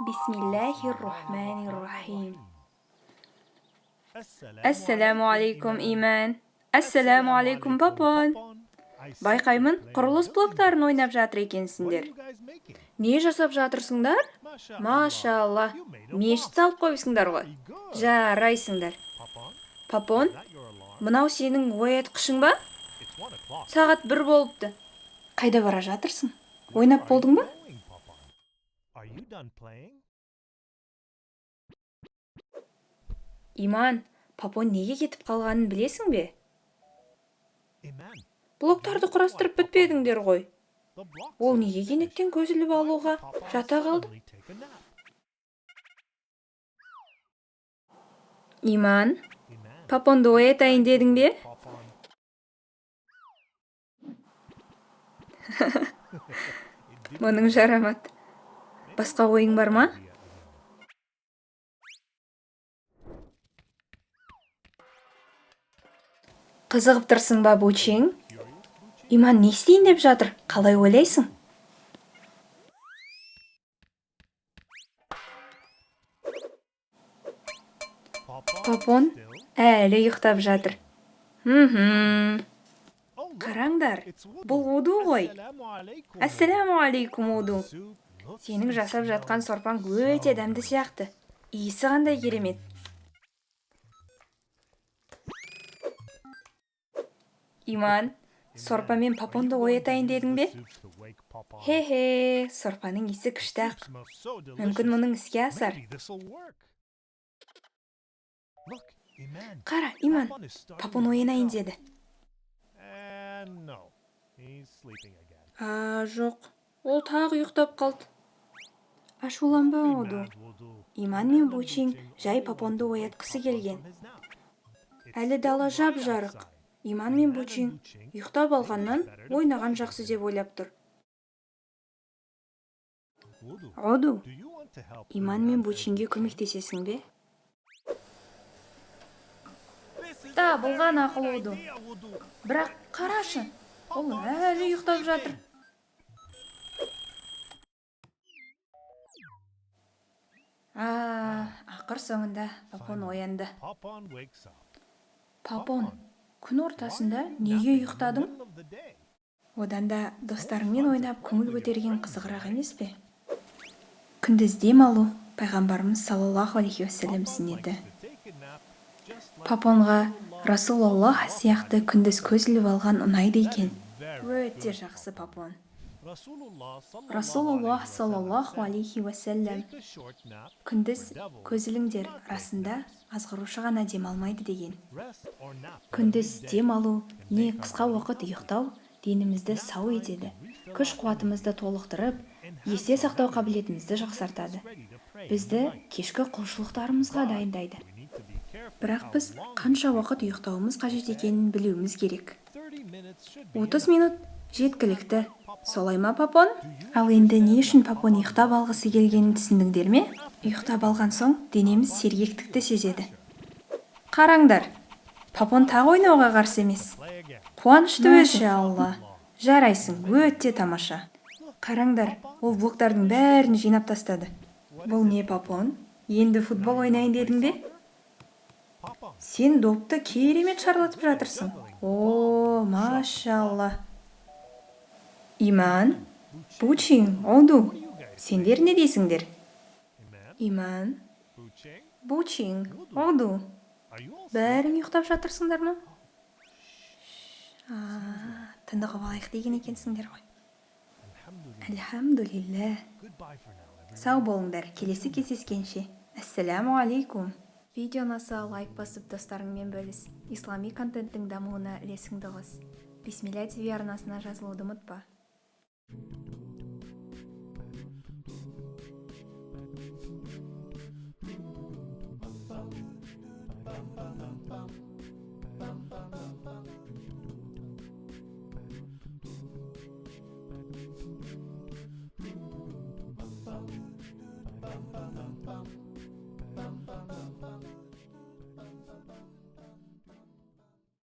Bismillahirrahmanirrahim. Assalamu alaikum Иман. Assalamu alaikum Папон. Байқаймын, құрылыс блоктарын ойнап жатыр екенсіңдер. Не жасап жатырсыңдар? Машалла, мешіт салып қойсыңдар ғой. Жарайсыңдар. Папон, мынау сенің оятқышың ба? Сағат 1 болыпты. Қайда бара жатырсың? Ойнап болдың ба? Иман, Папон неге кетіп қалғанын білесің бе? Блоктарды құрастырып бітпедіңдер ғой. Ол неге кенеттен көз іліп алуға жата қалды? Иман, Папонды оятайын дедің бе? Мұның жарамады. Басқа ойың бар ма? Қызығып тұрсың ба, Бучең? Иман не істейін деп жатыр? Қалай ойлайсың? Папон әлі ұйықтап жатыр. Қараңдар, бұл Уду ғой. Ассаламу алейкум, Уду. Сенің жасап жатқан сорпаң өте дәмді сияқты. Иісі қандай керемет. Иман, сорпамен Папонды оятайын дедің бе? Хе-хе, сорпаның иісі күшті ақ. Мүмкін мұның іске асар. Қара, Иман, Папон оянайын деді. Жоқ, ол тағы ұйықтап қалды. Ашуланба, Уду. Иман мен Бучең жай Папонды оятқысы келген. Әлі дала жап-жарық. Иман мен Бучең ұйықтап алғаннан ойнаған жақсы деп ойлап тұр. Уду, Иман мен Бучеңге көмектесесің бе? Да, болған ақыл, Уду. Бірақ қарашы, ол әлі ұйықтап жатыр. Ақыр соңында Папон оянды. Папон, күн ортасында неге ұйықтадың? Одан да достарыңмен ойнап көңіл көтерген қызығырақ емес пе? Күндіз дем алу пайғамбарымыз саллаллаху алейхи уассалам сүннеті. Папонға Расулаллах сияқты күндіз көз іліп алған ұнайды екен. Өте жақсы, Папон. Расулаллах саллаллаху алейхи уассалам күндіз көз іліңдер, расында азғырушы ғана дем алмайды деген. Күндіз дем алу не қысқа уақыт ұйықтау денімізді сау етеді, күш қуатымызды толықтырып, есте сақтау қабілетімізді жақсартады. Бізді кешкі құлшылықтарымызға дайындайды. Бірақ біз қанша уақыт ұйықтауымыз қажет екенін білуіміз керек. 30 минут жеткілікті. Солай ма, Папон? Ал енді не үшін Папон ұйықтап алғысы келгенін түсіндіңдер ме? Ұйықтап алған соң денеміз сергектікті сезеді. Қараңдар, Папон тағы ойнауға қарсы емес. Қуанышты өзі. Алла. Жарайсың, өте тамаша. Қараңдар, ол блоктардың бәрін жинап тастады. Бұл не, Папон? Енді футбол ойнайын дедің бе? Сен допты керемет шарлатып жатырсың. О, машалла. Иман, Бучең, Уду, сендер не дейсіңдер? Иман, Бучең, Уду, бәрің ұйықтап жатырсыңдар ма? Тынығып алайық деген екенсіңдер ғой. Әлхамдулилля. Сау болыңдар, келесі кездескенше. Ассаламу алейкум. Видео ұнаса лайк басып достарыңмен бөліс. Ислами контенттің дамуына үлесіңді қос. Бисмилля ТВ арнасына жазылуды ұмытпа. Bum bum bum bum bum bum bum bum